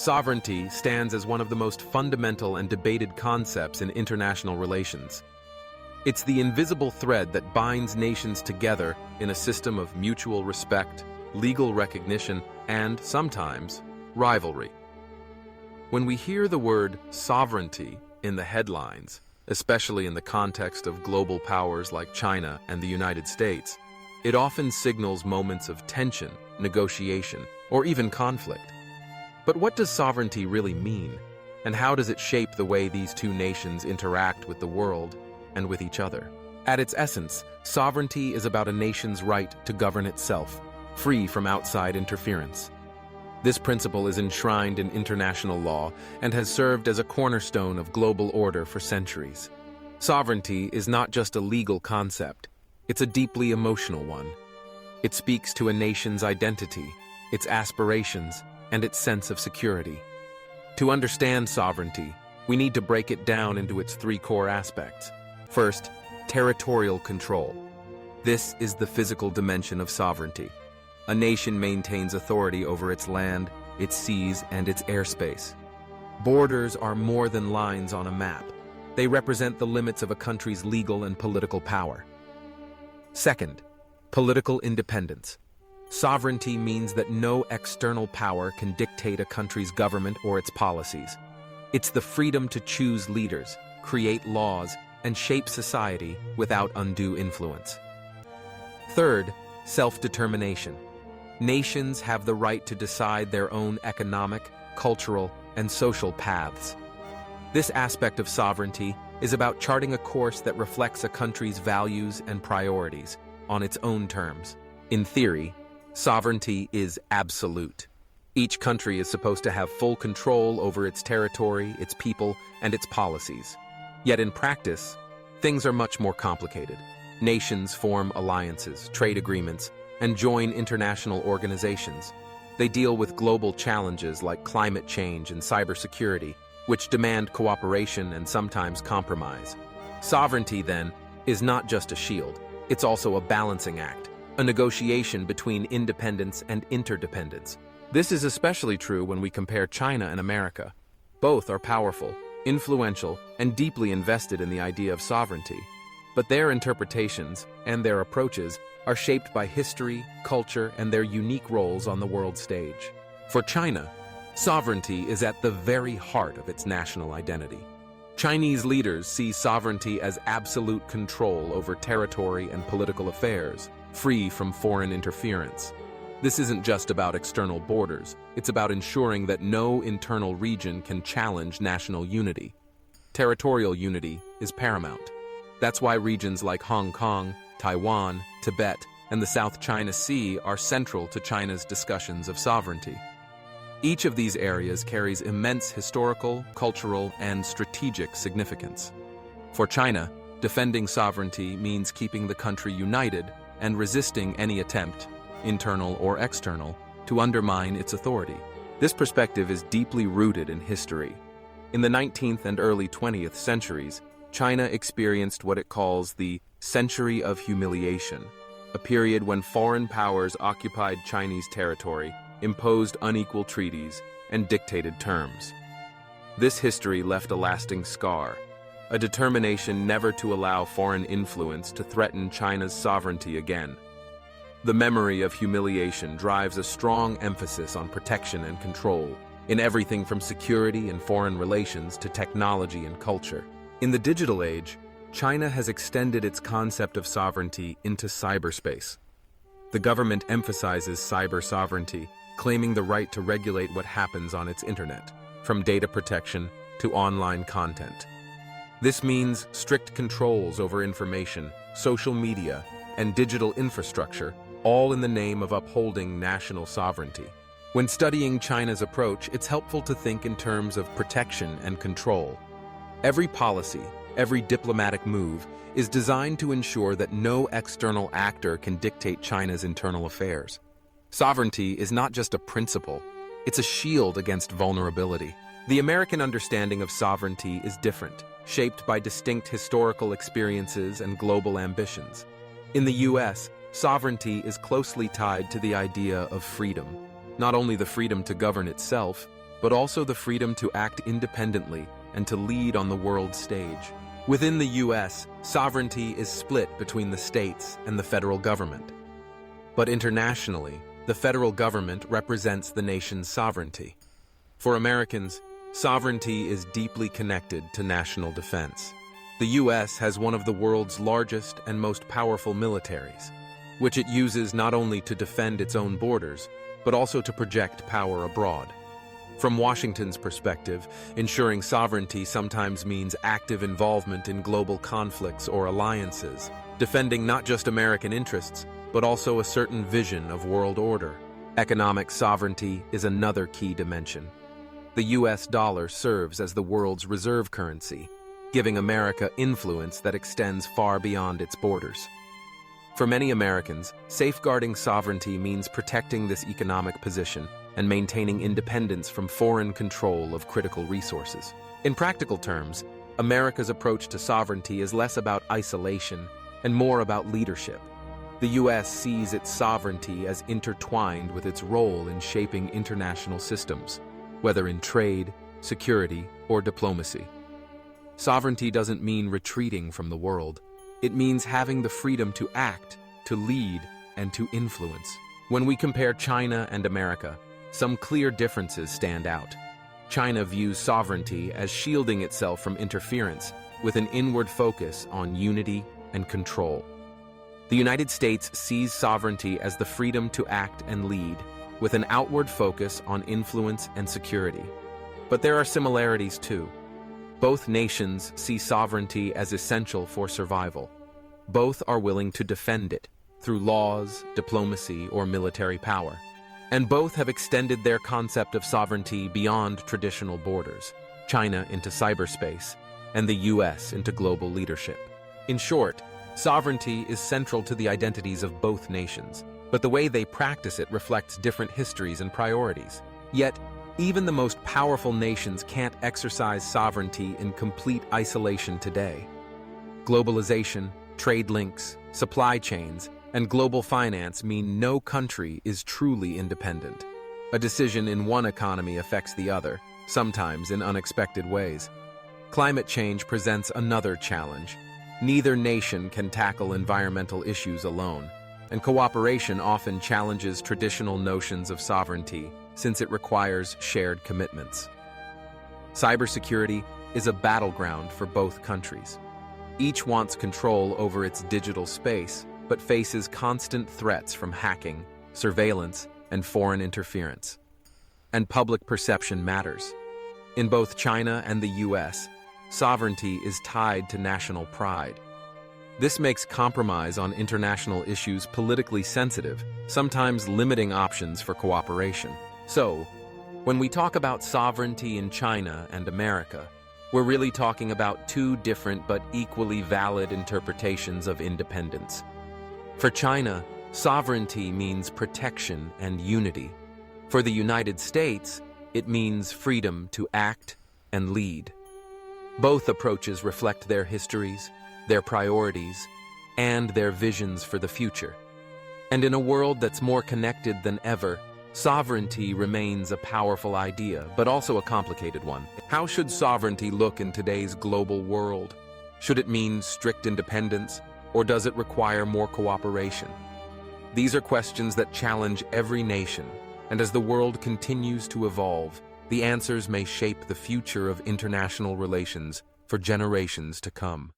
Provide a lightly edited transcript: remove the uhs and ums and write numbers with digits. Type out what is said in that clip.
Sovereignty stands as one of the most fundamental and debated concepts in international relations. It's the invisible thread that binds nations together in a system of mutual respect, legal recognition, and, sometimes, rivalry. When we hear the word sovereignty in the headlines, especially in the context of global powers like China and the United States, it often signals moments of tension, negotiation, or even conflict. But what does sovereignty really mean, and how does it shape the way these two nations interact with the world and with each other? At its essence, sovereignty is about a nation's right to govern itself, free from outside interference. This principle is enshrined in international law and has served as a cornerstone of global order for centuries. Sovereignty is not just a legal concept, it's a deeply emotional one. It speaks to a nation's identity, its aspirations, and its sense of security. To understand sovereignty, we need to break it down into its three core aspects. First, territorial control. This is the physical dimension of sovereignty. A nation maintains authority over its land, its seas, and its airspace. Borders are more than lines on a map. They represent the limits of a country's legal and political power. Second, political independence. Sovereignty means that no external power can dictate a country's government or its policies. It's the freedom to choose leaders, create laws, and shape society without undue influence. Third, self-determination. Nations have the right to decide their own economic, cultural, and social paths. This aspect of sovereignty is about charting a course that reflects a country's values and priorities on its own terms. In theory, sovereignty is absolute. Each country is supposed to have full control over its territory, its people, and its policies. Yet in practice, things are much more complicated. Nations form alliances, trade agreements, and join international organizations. They deal with global challenges like climate change and cybersecurity, which demand cooperation and sometimes compromise. Sovereignty, then, is not just a shield. It's also a balancing act, a negotiation between independence and interdependence. This is especially true when we compare China and America. Both are powerful, influential, and deeply invested in the idea of sovereignty. But their interpretations and their approaches are shaped by history, culture, and their unique roles on the world stage. For China, sovereignty is at the very heart of its national identity. Chinese leaders see sovereignty as absolute control over territory and political affairs, free from foreign interference. This isn't just about external borders, it's about ensuring that no internal region can challenge national unity. Territorial unity is paramount. That's why regions like Hong Kong, Taiwan, Tibet, and the South China Sea are central to China's discussions of sovereignty. Each of these areas carries immense historical, cultural, and strategic significance. For China, defending sovereignty means keeping the country united and resisting any attempt, internal or external, to undermine its authority. This perspective is deeply rooted in history. In the 19th and early 20th centuries, China experienced what it calls the Century of Humiliation, a period when foreign powers occupied Chinese territory, imposed unequal treaties, and dictated terms. This history left a lasting scar, a determination never to allow foreign influence to threaten China's sovereignty again. The memory of humiliation drives a strong emphasis on protection and control, in everything from security and foreign relations to technology and culture. In the digital age, China has extended its concept of sovereignty into cyberspace. The government emphasizes cyber sovereignty, claiming the right to regulate what happens on its internet, from data protection to online content. This means strict controls over information, social media, and digital infrastructure, all in the name of upholding national sovereignty. When studying China's approach, it's helpful to think in terms of protection and control. Every policy, every diplomatic move is designed to ensure that no external actor can dictate China's internal affairs. Sovereignty is not just a principle, it's a shield against vulnerability. The American understanding of sovereignty is different, shaped by distinct historical experiences and global ambitions. In the US, sovereignty is closely tied to the idea of freedom. Not only the freedom to govern itself, but also the freedom to act independently and to lead on the world stage. Within the U.S., sovereignty is split between the states and the federal government. But internationally, the federal government represents the nation's sovereignty. For Americans, sovereignty is deeply connected to national defense. The U.S. has one of the world's largest and most powerful militaries, which it uses not only to defend its own borders, but also to project power abroad. From Washington's perspective, ensuring sovereignty sometimes means active involvement in global conflicts or alliances, defending not just American interests, but also a certain vision of world order. Economic sovereignty is another key dimension. The U.S. dollar serves as the world's reserve currency, giving America influence that extends far beyond its borders. For many Americans, safeguarding sovereignty means protecting this economic position and maintaining independence from foreign control of critical resources. In practical terms, America's approach to sovereignty is less about isolation and more about leadership. The U.S. sees its sovereignty as intertwined with its role in shaping international systems, whether in trade, security, or diplomacy. Sovereignty doesn't mean retreating from the world. It means having the freedom to act, to lead, and to influence. When we compare China and America, some clear differences stand out. China views sovereignty as shielding itself from interference, with an inward focus on unity and control. The United States sees sovereignty as the freedom to act and lead, with an outward focus on influence and security. But there are similarities too. Both nations see sovereignty as essential for survival. Both are willing to defend it through laws, diplomacy, or military power. And both have extended their concept of sovereignty beyond traditional borders, China into cyberspace, and the U.S. into global leadership. In short, sovereignty is central to the identities of both nations, but the way they practice it reflects different histories and priorities. Yet, even the most powerful nations can't exercise sovereignty in complete isolation today. Globalization, trade links, supply chains, and global finance mean no country is truly independent. A decision in one economy affects the other, sometimes in unexpected ways. Climate change presents another challenge. Neither nation can tackle environmental issues alone, and cooperation often challenges traditional notions of sovereignty since it requires shared commitments. Cybersecurity is a battleground for both countries. Each wants control over its digital space, but faces constant threats from hacking, surveillance, and foreign interference. And public perception matters. In both China and the U.S., sovereignty is tied to national pride. This makes compromise on international issues politically sensitive, sometimes limiting options for cooperation. So, when we talk about sovereignty in China and America, we're really talking about two different but equally valid interpretations of independence. For China, sovereignty means protection and unity. For the United States, it means freedom to act and lead. Both approaches reflect their histories, their priorities, and their visions for the future. And in a world that's more connected than ever, sovereignty remains a powerful idea, but also a complicated one. How should sovereignty look in today's global world? Should it mean strict independence, or does it require more cooperation? These are questions that challenge every nation, and as the world continues to evolve, the answers may shape the future of international relations for generations to come.